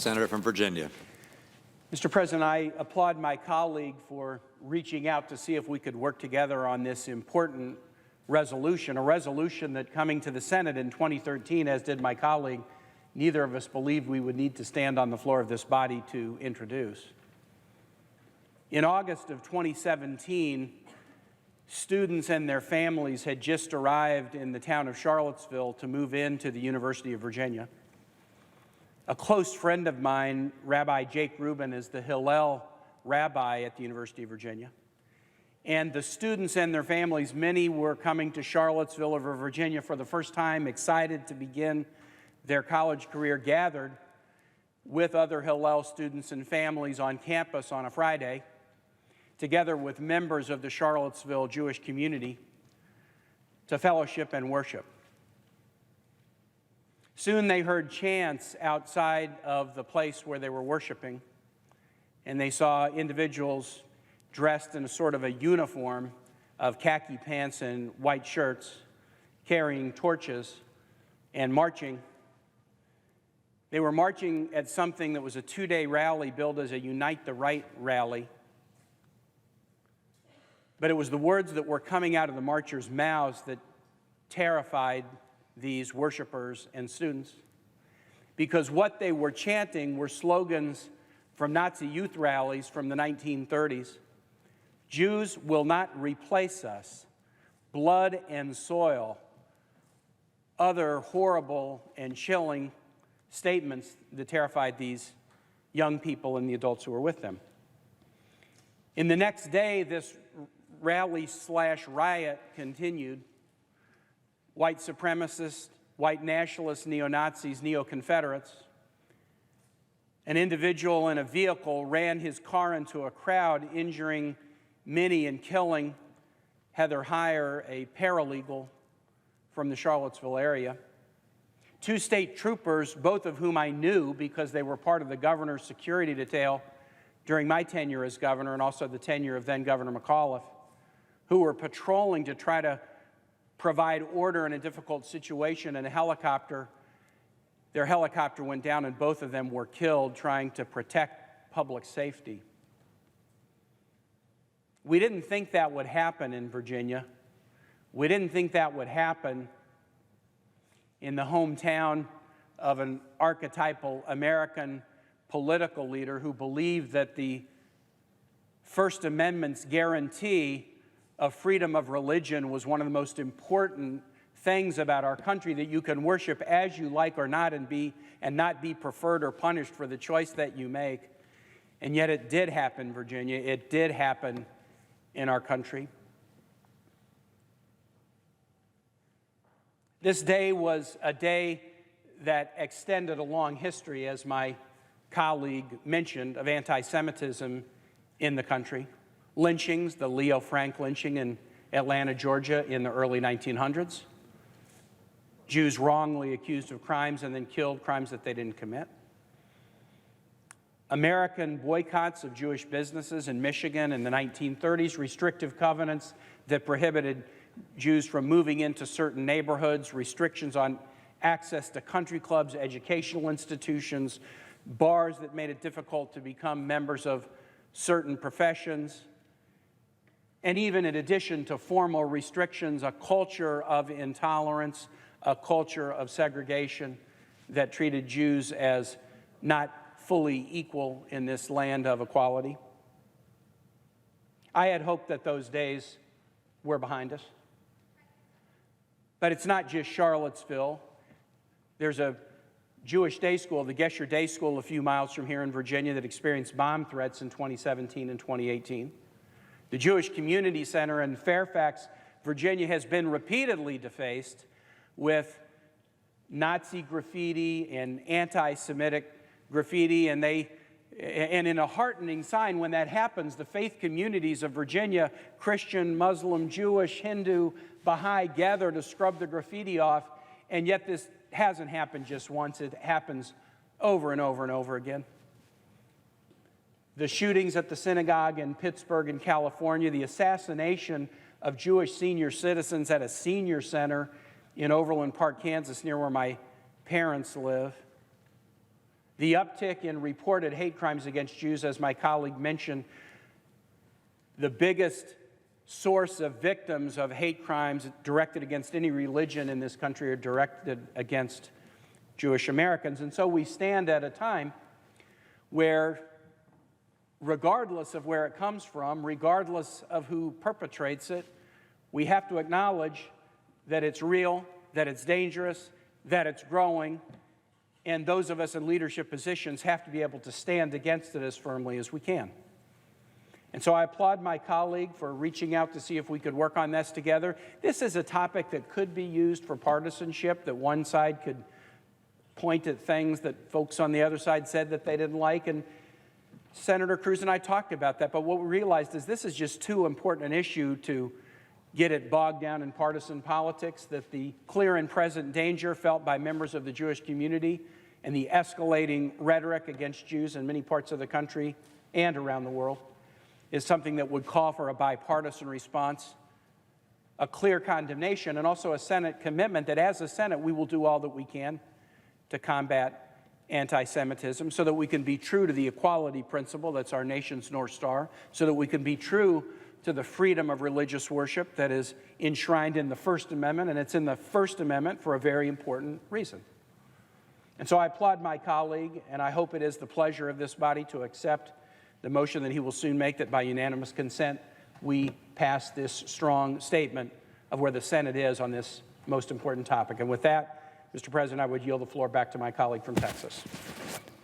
Senator from Virginia. Mr. President, I applaud my colleague for reaching out to see if we could work together on this important resolution, a resolution that coming to the Senate in 2013, as did my colleague, neither of us believed we would need to stand on the floor of this body to introduce. In August of 2017, students and their families had just arrived in the town of Charlottesville to move into the University of Virginia. A close friend of mine, Rabbi Jake Rubin, is the Hillel rabbi at the University of Virginia. And the students and their families, many were coming to Charlottesville over Virginia for the first time, excited to begin their college career, gathered with other Hillel students and families on campus on a Friday, together with members of the Charlottesville Jewish community, to fellowship and worship. Soon they heard chants outside of the place where they were worshiping, and they saw individuals dressed in a sort of a uniform of khaki pants and white shirts, carrying torches and marching. They were marching at something that was a two-day rally billed as a Unite the Right rally. But it was the words that were coming out of the marchers' mouths that terrified these worshipers and students, because what they were chanting were slogans from Nazi youth rallies from the 1930s. Jews will not replace us. Blood and soil. Other horrible and chilling statements that terrified these young people and the adults who were with them. In the next day, this rally/riot continued. White supremacists, white nationalists, neo-Nazis, neo-Confederates. An individual in a vehicle ran his car into a crowd, injuring many and killing Heather Heyer, a paralegal from the Charlottesville area. Two state troopers, both of whom I knew because they were part of the governor's security detail during my tenure as governor and also the tenure of then-Governor McAuliffe, who were patrolling to try to provide order in a difficult situation, and their helicopter went down and both of them were killed trying to protect public safety. We didn't think that would happen in Virginia. We didn't think that would happen in the hometown of an archetypal American political leader who believed that the First Amendment's guarantee of freedom of religion was one of the most important things about our country, that you can worship as you like or not and not be preferred or punished for the choice that you make. And yet it did happen, Virginia. It did happen in our country. This day was a day that extended a long history, as my colleague mentioned, of anti-Semitism in the country. Lynchings, the Leo Frank lynching in Atlanta, Georgia in the early 1900s. Jews wrongly accused of crimes and then killed, crimes that they didn't commit. American boycotts of Jewish businesses in Michigan in the 1930s, restrictive covenants that prohibited Jews from moving into certain neighborhoods, restrictions on access to country clubs, educational institutions, bars that made it difficult to become members of certain professions. And even in addition to formal restrictions, a culture of intolerance, a culture of segregation that treated Jews as not fully equal in this land of equality. I had hoped that those days were behind us. But it's not just Charlottesville. There's a Jewish day school, the Gesher Day School, a few miles from here in Virginia, that experienced bomb threats in 2017 and 2018. The Jewish Community Center in Fairfax, Virginia, has been repeatedly defaced with Nazi graffiti and anti-Semitic graffiti, and in a heartening sign when that happens, the faith communities of Virginia, Christian, Muslim, Jewish, Hindu, Baha'i, gather to scrub the graffiti off, and yet this hasn't happened just once. It happens over and over and over again. The shootings at the synagogue in Pittsburgh in California, the assassination of Jewish senior citizens at a senior center in Overland Park, Kansas, near where my parents live, The uptick in reported hate crimes against Jews, as my colleague mentioned, the biggest source of victims of hate crimes directed against any religion in this country are directed against Jewish Americans. And so we stand at a time where, regardless of where it comes from, regardless of who perpetrates it, we have to acknowledge that it's real, that it's dangerous, that it's growing, and those of us in leadership positions have to be able to stand against it as firmly as we can. And so I applaud my colleague for reaching out to see if we could work on this together. This is a topic that could be used for partisanship, that one side could point at things that folks on the other side said that they didn't like, and Senator Cruz and I talked about that, but what we realized is this is just too important an issue to get it bogged down in partisan politics, that the clear and present danger felt by members of the Jewish community and the escalating rhetoric against Jews in many parts of the country and around the world is something that would call for a bipartisan response, a clear condemnation, and also a Senate commitment that as a Senate we will do all that we can to combat anti-Semitism so that we can be true to the equality principle that's our nation's North Star, so that we can be true to the freedom of religious worship that is enshrined in the First Amendment, and it's in the First Amendment for a very important reason. And so I applaud my colleague, and I hope it is the pleasure of this body to accept the motion that he will soon make, that by unanimous consent we pass this strong statement of where the Senate is on this most important topic. And with that, Mr. President, I would yield the floor back to my colleague from Texas.